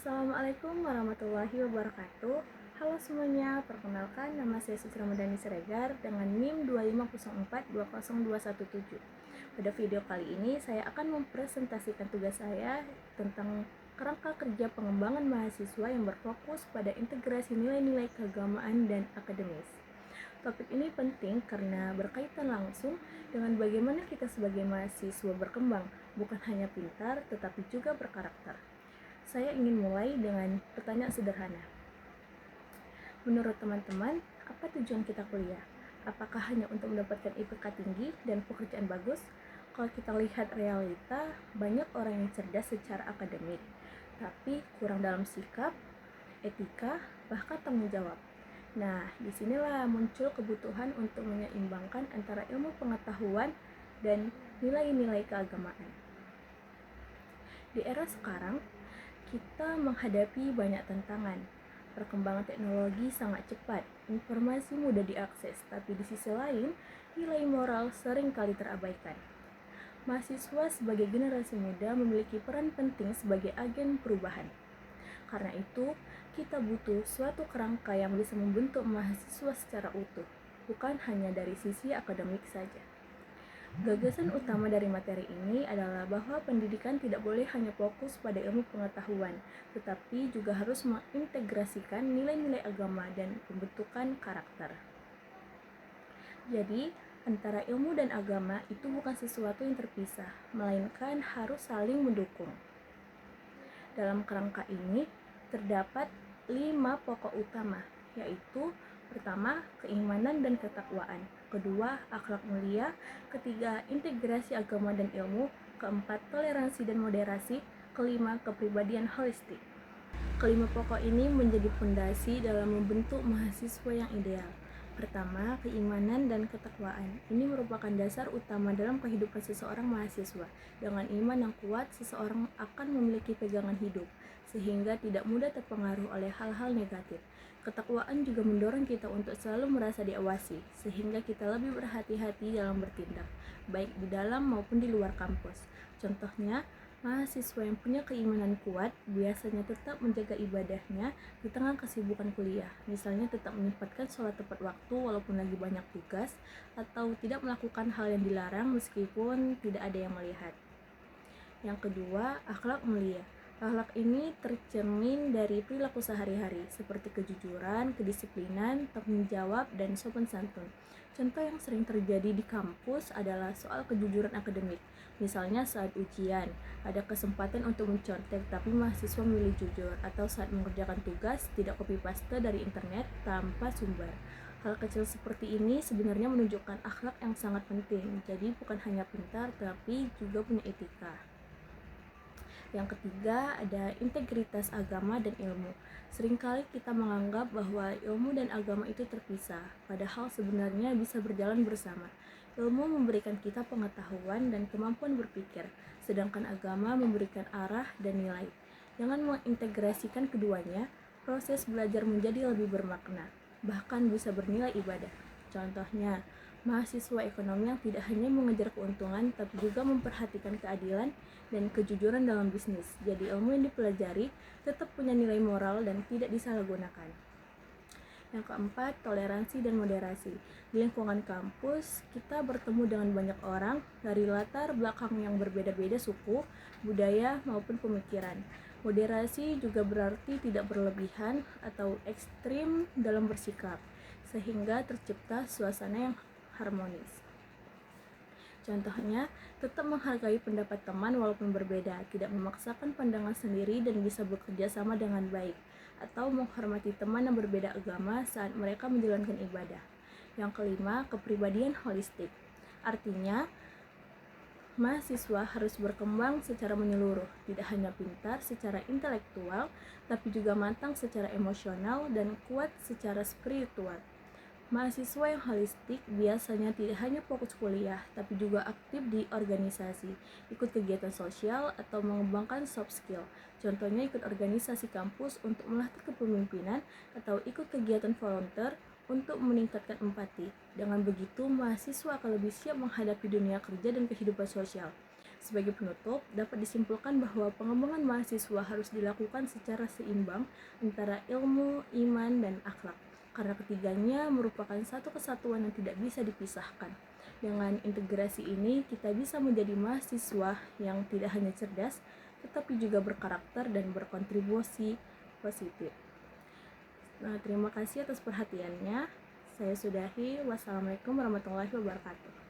Assalamualaikum warahmatullahi wabarakatuh. Halo semuanya, perkenalkan nama saya Siti Ramadhani Siregar dengan NIM 250420217. Pada video kali ini saya akan mempresentasikan tugas saya tentang kerangka kerja pengembangan mahasiswa yang berfokus pada integrasi nilai-nilai keagamaan dan akademis. Topik ini penting karena berkaitan langsung dengan bagaimana kita sebagai mahasiswa berkembang, bukan hanya pintar tetapi juga berkarakter. Saya ingin mulai dengan pertanyaan sederhana. Menurut teman-teman, apa tujuan kita kuliah? Apakah hanya untuk mendapatkan IPK tinggi dan pekerjaan bagus? Kalau kita lihat realita, banyak orang yang cerdas secara akademik, tapi kurang dalam sikap, etika, bahkan tanggung jawab. Nah, disinilah muncul kebutuhan untuk menyeimbangkan antara ilmu pengetahuan dan nilai-nilai keagamaan. Di era sekarang, kita menghadapi banyak tantangan. Perkembangan teknologi sangat cepat, informasi mudah diakses, tapi di sisi lain, nilai moral sering kali terabaikan. Mahasiswa sebagai generasi muda memiliki peran penting sebagai agen perubahan. Karena itu, kita butuh suatu kerangka yang bisa membentuk mahasiswa secara utuh, bukan hanya dari sisi akademik saja. Gagasan utama dari materi ini adalah bahwa pendidikan tidak boleh hanya fokus pada ilmu pengetahuan, tetapi juga harus mengintegrasikan nilai-nilai agama dan pembentukan karakter. Jadi, antara ilmu dan agama itu bukan sesuatu yang terpisah, melainkan harus saling mendukung. Dalam kerangka ini, terdapat 5 pokok utama, yaitu pertama, keimanan dan ketakwaan. Kedua, akhlak mulia. Ketiga, integrasi agama dan ilmu. Keempat, toleransi dan moderasi. Kelima, kepribadian holistik. Kelima pokok ini menjadi fondasi dalam membentuk mahasiswa yang ideal. Pertama, keimanan dan ketakwaan. Ini merupakan dasar utama dalam kehidupan seseorang mahasiswa. Dengan iman yang kuat, seseorang akan memiliki pegangan hidup, sehingga tidak mudah terpengaruh oleh hal-hal negatif. Ketakwaan juga mendorong kita untuk selalu merasa diawasi, sehingga kita lebih berhati-hati dalam bertindak, baik di dalam maupun di luar kampus. Contohnya, mahasiswa yang punya keimanan kuat biasanya tetap menjaga ibadahnya di tengah kesibukan kuliah, misalnya tetap menyempatkan sholat tepat waktu walaupun lagi banyak tugas, atau tidak melakukan hal yang dilarang meskipun tidak ada yang melihat. Yang kedua, akhlak mulia. Akhlak ini tercermin dari perilaku sehari-hari, seperti kejujuran, kedisiplinan, tanggung jawab, dan sopan santun. Contoh yang sering terjadi di kampus adalah soal kejujuran akademik. Misalnya saat ujian, ada kesempatan untuk mencontek tapi mahasiswa memilih jujur, atau saat mengerjakan tugas, tidak copy paste dari internet tanpa sumber. Hal kecil seperti ini sebenarnya menunjukkan akhlak yang sangat penting, jadi bukan hanya pintar, tapi juga punya etika. Yang ketiga, ada integritas agama dan ilmu. Seringkali kita menganggap bahwa ilmu dan agama itu terpisah, padahal sebenarnya bisa berjalan bersama. Ilmu memberikan kita pengetahuan dan kemampuan berpikir, sedangkan agama memberikan arah dan nilai. Dengan mengintegrasikan keduanya, proses belajar menjadi lebih bermakna, bahkan bisa bernilai ibadah. Contohnya, mahasiswa ekonomi yang tidak hanya mengejar keuntungan, tapi juga memperhatikan keadilan dan kejujuran dalam bisnis. Jadi ilmu yang dipelajari tetap punya nilai moral dan tidak disalahgunakan. Yang keempat, toleransi dan moderasi. Di lingkungan kampus, kita bertemu dengan banyak orang dari latar belakang yang berbeda-beda suku, budaya, maupun pemikiran. Moderasi juga berarti tidak berlebihan atau ekstrim dalam bersikap, sehingga tercipta suasana yang harmonis. Contohnya, tetap menghargai pendapat teman walaupun berbeda, tidak memaksakan pandangan sendiri dan bisa bekerja sama dengan baik, atau menghormati teman yang berbeda agama saat mereka menjalankan ibadah. Yang kelima, kepribadian holistik. Artinya, mahasiswa harus berkembang secara menyeluruh, tidak hanya pintar secara intelektual, tapi juga matang secara emosional dan kuat secara spiritual. Mahasiswa yang holistik biasanya tidak hanya fokus kuliah, tapi juga aktif di organisasi, ikut kegiatan sosial, atau mengembangkan soft skill. Contohnya ikut organisasi kampus untuk melatih kepemimpinan, atau ikut kegiatan volunteer untuk meningkatkan empati. Dengan begitu, mahasiswa akan lebih siap menghadapi dunia kerja dan kehidupan sosial. Sebagai penutup, dapat disimpulkan bahwa pengembangan mahasiswa harus dilakukan secara seimbang antara ilmu, iman, dan akhlak, karena ketiganya merupakan satu kesatuan yang tidak bisa dipisahkan. Dengan integrasi ini, kita bisa menjadi mahasiswa yang tidak hanya cerdas, tetapi juga berkarakter dan berkontribusi positif. Nah, terima kasih atas perhatiannya. Saya sudahi. Wassalamualaikum warahmatullahi wabarakatuh.